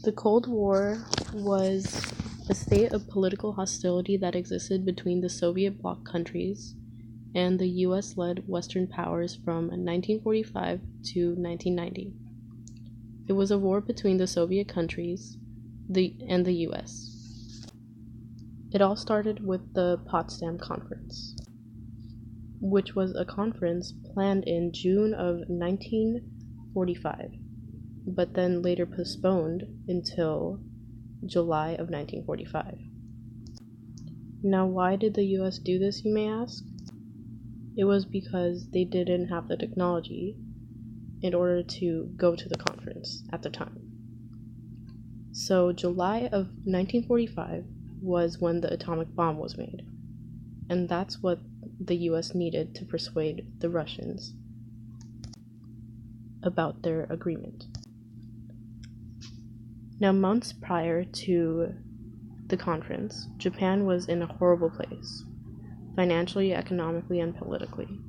The Cold War was a state of political hostility that existed between the Soviet bloc countries and the US-led Western powers from 1945 to 1990. It was a war between the Soviet countries and the US. It all started with the Potsdam Conference, which was a conference planned in June of 1945, but then later postponed until July of 1945. Now, why did the US do this, you may ask? It was because they didn't have the technology in order to go to the conference at the time. So July of 1945 was when the atomic bomb was made, and that's what the US needed to persuade the Russians about their agreement. Now, months prior to the conference, Japan was in a horrible place, financially, economically, and politically.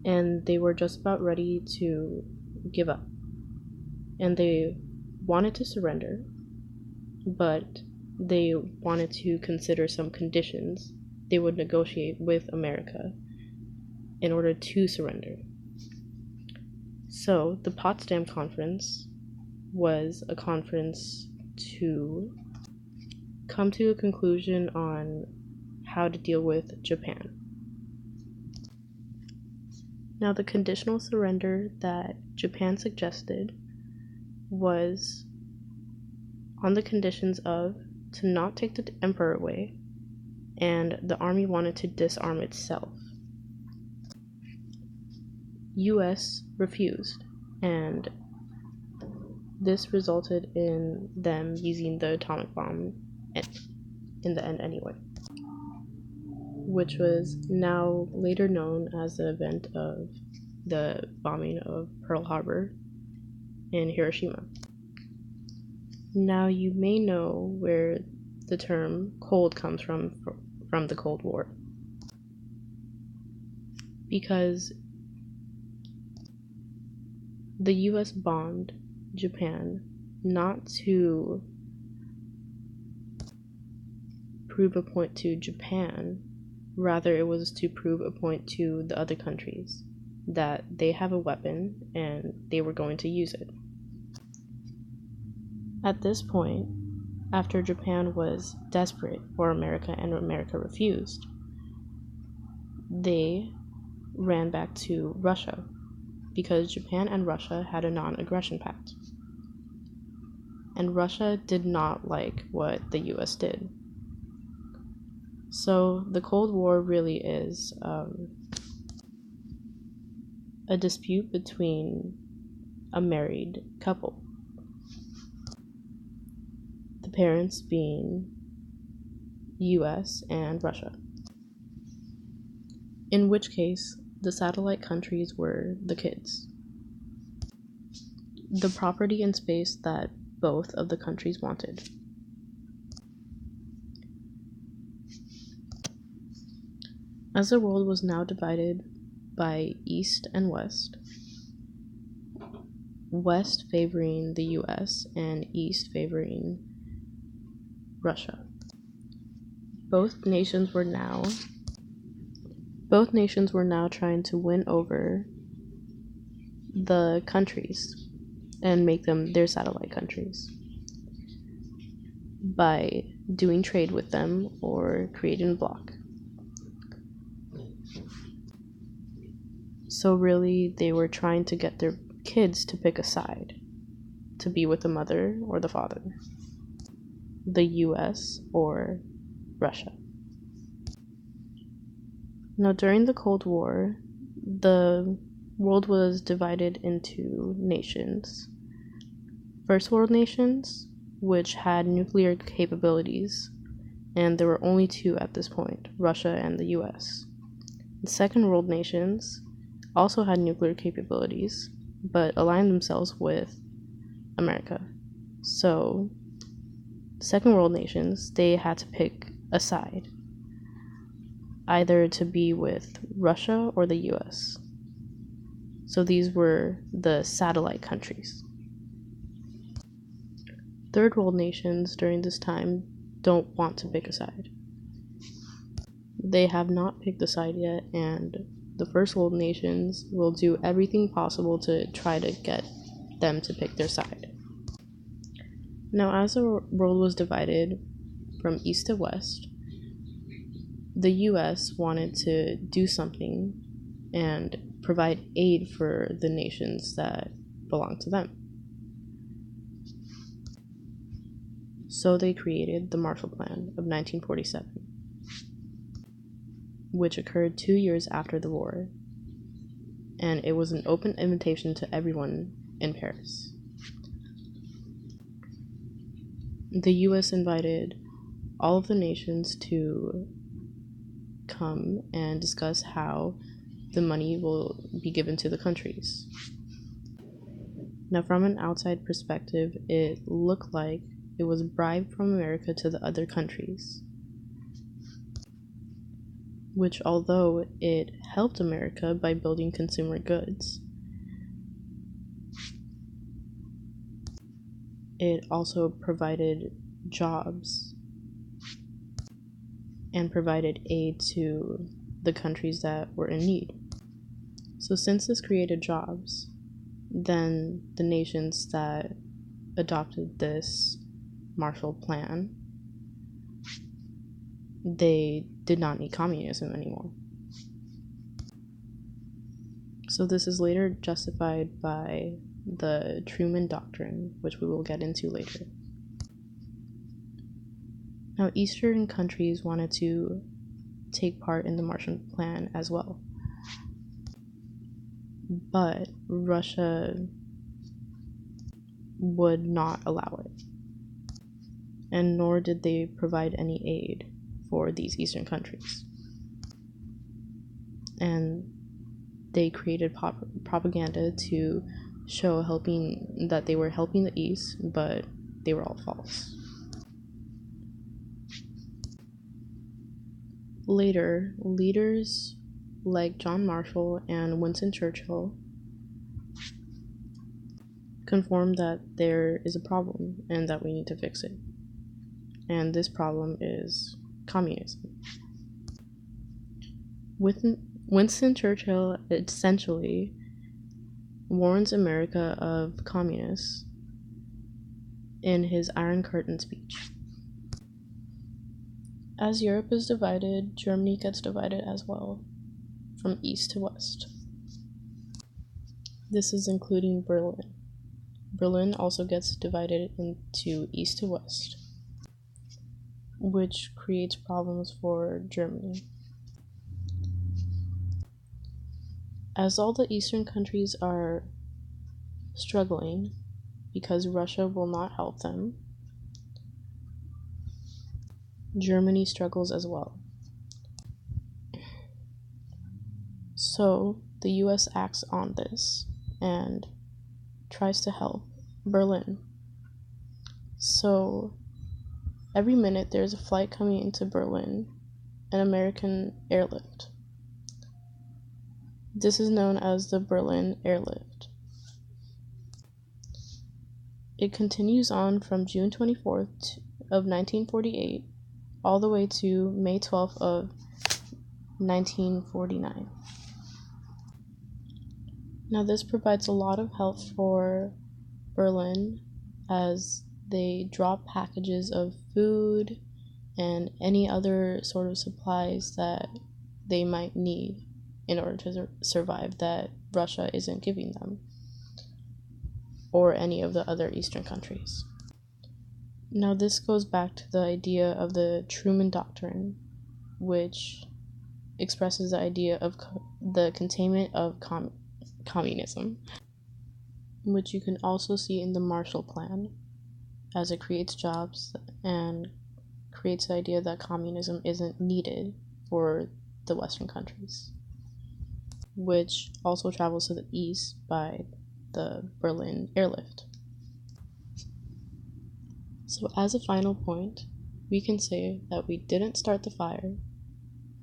And they were just about ready to give up. And they wanted to surrender, but they wanted to consider some conditions they would negotiate with America in order to surrender. So the Potsdam Conference was a conference to come to a conclusion on how to deal with Japan. Now, the conditional surrender that Japan suggested was on the conditions of to not take the emperor away, and the army wanted to disarm itself. US refused, and this resulted in them using the atomic bomb in the end anyway, which was now later known as the event of the bombing of Pearl Harbor in Hiroshima. Now, you may know where the term cold comes from the Cold War, because the US bombed Japan not to prove a point to Japan, rather it was to prove a point to the other countries that they have a weapon and they were going to use it. At this point, after Japan was desperate for America and America refused, they ran back to Russia because Japan and Russia had a non-aggression pact. And Russia did not like what the US did. So the Cold War really is a dispute between a married couple. The parents being US and Russia. In which case, the satellite countries were the kids. The property and space that both of the countries wanted. As the world was now divided by East and West, West favoring the US and East favoring Russia, both nations were now trying to win over the countries and make them their satellite countries by doing trade with them or creating a bloc. So really, they were trying to get their kids to pick a side, to be with the mother or the father, the US or Russia. Now, during the Cold War, the world was divided into nations. First world nations, which had nuclear capabilities, and there were only two at this point, Russia and the US. The second world nations also had nuclear capabilities, but aligned themselves with America. So, second world nations, they had to pick a side, either to be with Russia or the US. So these were the satellite countries. Third world nations during this time don't want to pick a side. They have not picked a side yet, and the first world nations will do everything possible to try to get them to pick their side. Now, as the world was divided from east to west, the US wanted to do something and provide aid for the nations that belong to them. So they created the Marshall Plan of 1947, which occurred 2 years after the war, and it was an open invitation to everyone in Paris. The US invited all of the nations to come and discuss how the money will be given to the countries. Now, from an outside perspective, it looked like it was bribed from America to the other countries, which, although it helped America by building consumer goods, it also provided jobs and provided aid to the countries that were in need. So since this created jobs, then the nations that adopted this Marshall Plan, they did not need communism anymore. So this is later justified by the Truman Doctrine, which we will get into later. Now, Eastern countries wanted to take part in the Marshall Plan as well, but Russia would not allow it, and nor did they provide any aid for these Eastern countries. And they created propaganda to show that they were helping the East, but they were all false. Later, leaders like John Marshall and Winston Churchill confirmed that there is a problem and that we need to fix it. And this problem is communism. Winston Churchill essentially warns America of communists in his Iron Curtain speech. As Europe is divided, Germany gets divided as well, from east to west. This is including Berlin. Berlin also gets divided into east to west, which creates problems for Germany. As all the Eastern countries are struggling because Russia will not help them, Germany struggles as well. So the US acts on this and tries to help Berlin. So every minute there's a flight coming into Berlin, an American airlift. This is known as the Berlin Airlift. It continues on from June 24th of 1948 all the way to May 12th of 1949. Now this provides a lot of help for Berlin as they drop packages of food and any other sort of supplies that they might need in order to survive that Russia isn't giving them, or any of the other Eastern countries. Now this goes back to the idea of the Truman Doctrine, which expresses the idea of the containment of communism, which you can also see in the Marshall Plan, as it creates jobs and creates the idea that communism isn't needed for the Western countries, which also travels to the east by the Berlin Airlift. So as a final point, we can say that we didn't start the fire,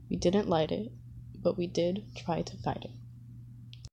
we didn't light it, but we did try to fight it.